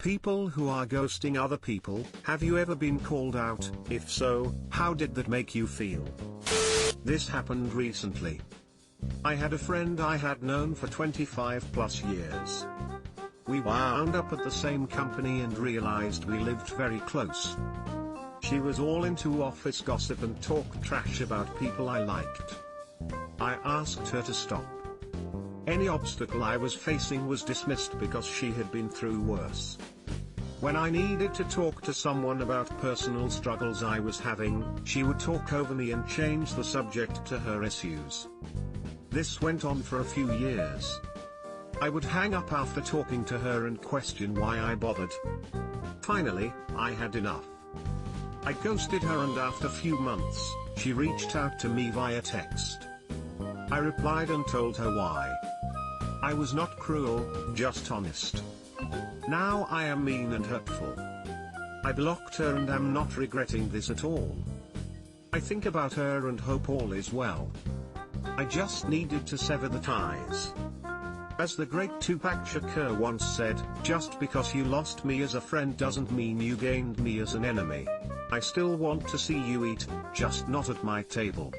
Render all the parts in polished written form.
People who are ghosting other people. Have you ever been called out? If so, how did that make you feel? This happened recently. I had a friend I had known for 25 plus years. We wound up at the same company and realized we lived very close. She was all into office gossip and talked trash about people I liked. I asked her to stop. Any obstacle I was facing was dismissed because she had been through worse. When I needed to talk to someone about personal struggles I was having, she would talk over me and change the subject to her issues. This went on for a few years. I would hang up after talking to her and question why I bothered. Finally, I had enough. I ghosted her, and after a few months, she reached out to me via text. I replied and told her why. I was not cruel, just honest. Now I am mean and hurtful. I blocked her and am not regretting this at all. I think about her and hope all is well. I just needed to sever the ties. As the great Tupac Shakur once said, just because you lost me as a friend doesn't mean you gained me as an enemy. I still want to see you eat, just not at my table.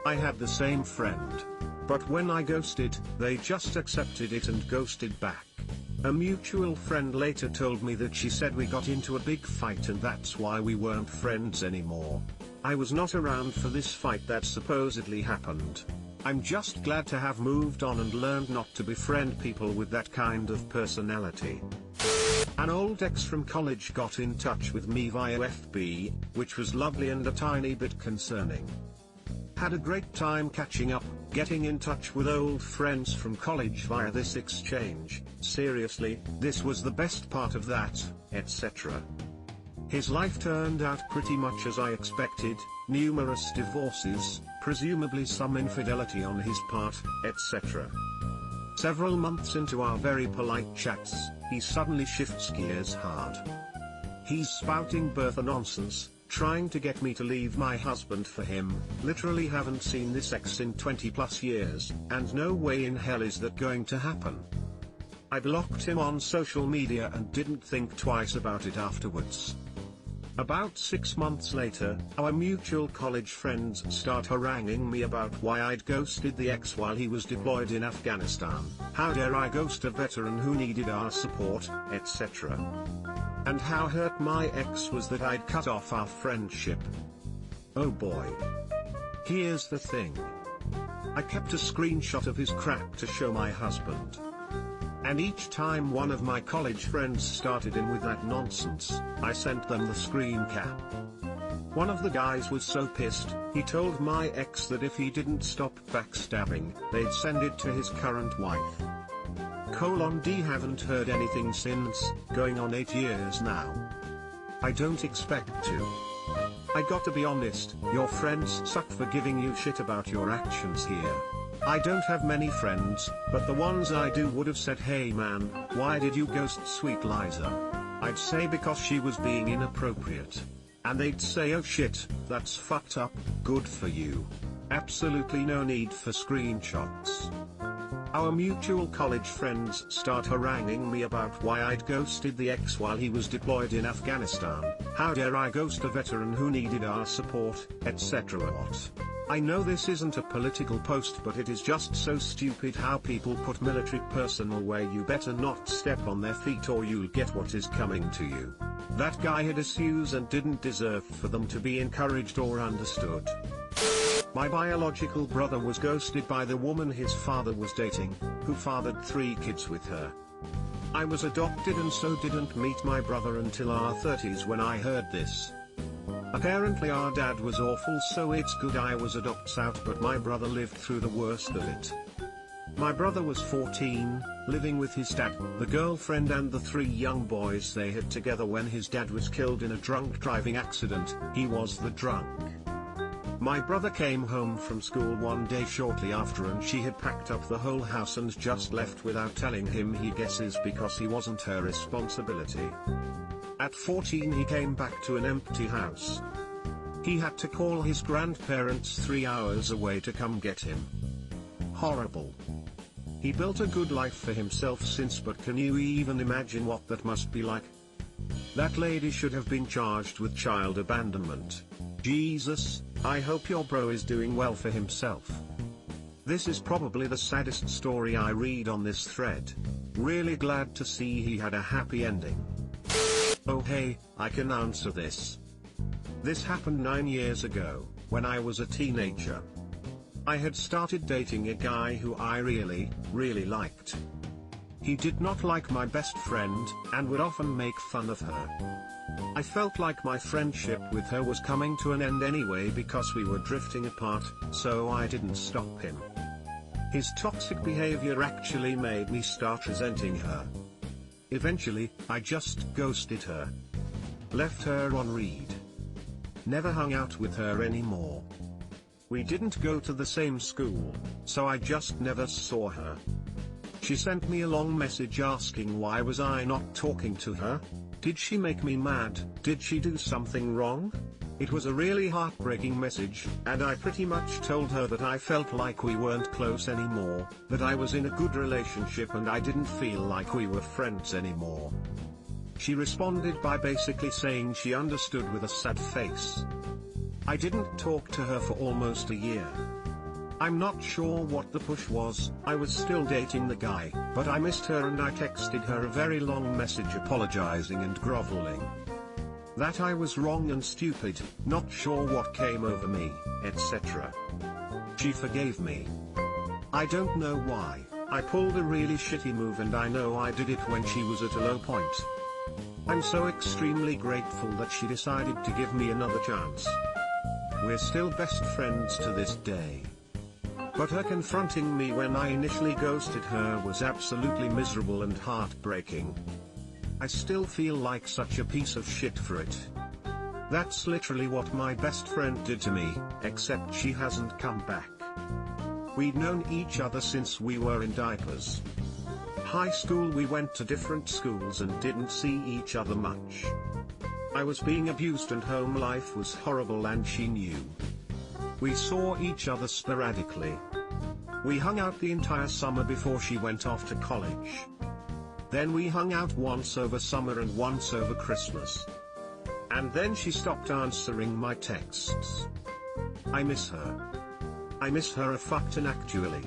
I had the same friend. But when I ghosted, they just accepted it and ghosted back. A mutual friend later told me that she said we got into a big fight and that's why we weren't friends anymore. I was not around for this fight that supposedly happened. I'm just glad to have moved on and learned not to befriend people with that kind of personality. An old ex from college got in touch with me via FB, which was lovely and a tiny bit concerning. Had a great time catching up, getting in touch with old friends from college via this exchange. Seriously, this was the best part of that, etc. His life turned out pretty much as I expected, numerous divorces, presumably some infidelity on his part, etc. Several months into our very polite chats, he suddenly shifts gears hard. He's spouting birther nonsense, trying to get me to leave my husband for him. Literally haven't seen this ex in 20 plus years, and no way in hell is that going to happen. I blocked him on social media and didn't think twice about it afterwards. About 6 months later, our mutual college friends start haranguing me about why I'd ghosted the ex while he was deployed in Afghanistan. How dare I ghost a veteran who needed our support, etc. And how hurt my ex was that I'd cut off our friendship. Oh boy. Here's the thing. I kept a screenshot of his crap to show my husband. And each time one of my college friends started in with that nonsense, I sent them the screen cap. One of the guys was so pissed, he told my ex that if he didn't stop backstabbing, they'd send it to his current wife. D haven't heard anything since, going on 8 years now. I don't expect to. I got to be honest, your friends suck for giving you shit about your actions here. I don't have many friends, but the ones I do would have said, hey man, why did you ghost sweet Liza? I'd say because she was being inappropriate. And they'd say, oh shit, that's fucked up, good for you. Absolutely no need for screenshots. Our mutual college friends start haranguing me about why I'd ghosted the ex while he was deployed in Afghanistan. How dare I ghost a veteran who needed our support, etc. What? I know this isn't a political post, but it is just so stupid how people put military personnel where you better not step on their feet or you'll get what is coming to you. That guy had issues and didn't deserve for them to be encouraged or understood. My biological brother was ghosted by the woman his father was dating, who fathered 3 kids with her. I was adopted and so didn't meet my brother until our 30s when I heard this. Apparently our dad was awful, so it's good I was adopted out, but my brother lived through the worst of it. My brother was 14, living with his dad, the girlfriend and the 3 young boys they had together when his dad was killed in a drunk driving accident. He was the drunk. My brother came home from school one day shortly after and she had packed up the whole house and just left without telling him, he guesses because he wasn't her responsibility. At 14 he came back to an empty house. He had to call his grandparents 3 hours away to come get him. Horrible. He built a good life for himself since, but can you even imagine what that must be like? That lady should have been charged with child abandonment. Jesus, I hope your bro is doing well for himself. This is probably the saddest story I read on this thread. Really glad to see he had a happy ending. Oh hey, I can answer this. This happened 9 years ago, when I was a teenager. I had started dating a guy who I really liked. He did not like my best friend, and would often make fun of her. I felt like my friendship with her was coming to an end anyway because we were drifting apart, so I didn't stop him. His toxic behavior actually made me start resenting her. Eventually, I just ghosted her. Left her on read. Never hung out with her anymore. We didn't go to the same school, so I just never saw her. She sent me a long message asking why was I not talking to her? Did she make me mad? Did she do something wrong? It was a really heartbreaking message, and I pretty much told her that I felt like we weren't close anymore, that I was in a good relationship and I didn't feel like we were friends anymore. She responded by basically saying she understood with a sad face. I didn't talk to her for almost a year. I'm not sure what the push was. I was still dating the guy, but I missed her and I texted her a very long message apologizing and groveling. That I was wrong and stupid, not sure what came over me, etc. She forgave me. I don't know why. I pulled a really shitty move and I know I did it when she was at a low point. I'm so extremely grateful that she decided to give me another chance. We're still best friends to this day. But her confronting me when I initially ghosted her was absolutely miserable and heartbreaking. I still feel like such a piece of shit for it. That's literally what my best friend did to me, except she hasn't come back. We'd known each other since we were in diapers. High school we went to different schools and didn't see each other much. I was being abused and home life was horrible and she knew. We saw each other sporadically. We hung out the entire summer before she went off to college. Then we hung out once over summer and once over Christmas. And then she stopped answering my texts. I miss her. I miss her a fuck ton actually.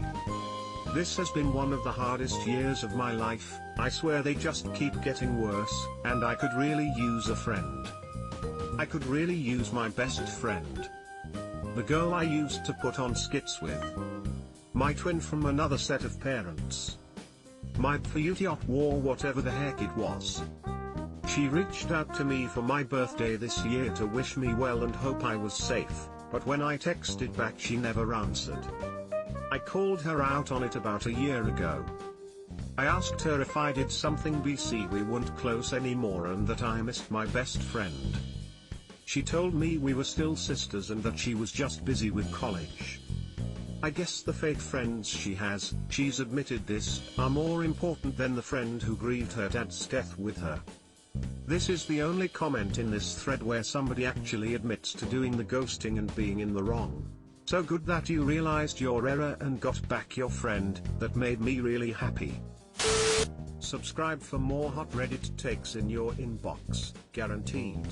This has been one of the hardest years of my life. I swear they just keep getting worse, and I could really use a friend. I could really use my best friend. The girl I used to put on skits with. My twin from another set of parents. My beauty war, whatever the heck it was. She reached out to me for my birthday this year to wish me well and hope I was safe, but when I texted back she never answered. I called her out on it about a year ago. I asked her if I did something BC we weren't close anymore and that I missed my best friend. She told me we were still sisters and that she was just busy with college. I guess the fake friends she has, she's admitted this, are more important than the friend who grieved her dad's death with her. This is the only comment in this thread where somebody actually admits to doing the ghosting and being in the wrong. So good that you realized your error and got back your friend. That made me really happy. Subscribe for more hot Reddit takes in your inbox, guaranteed.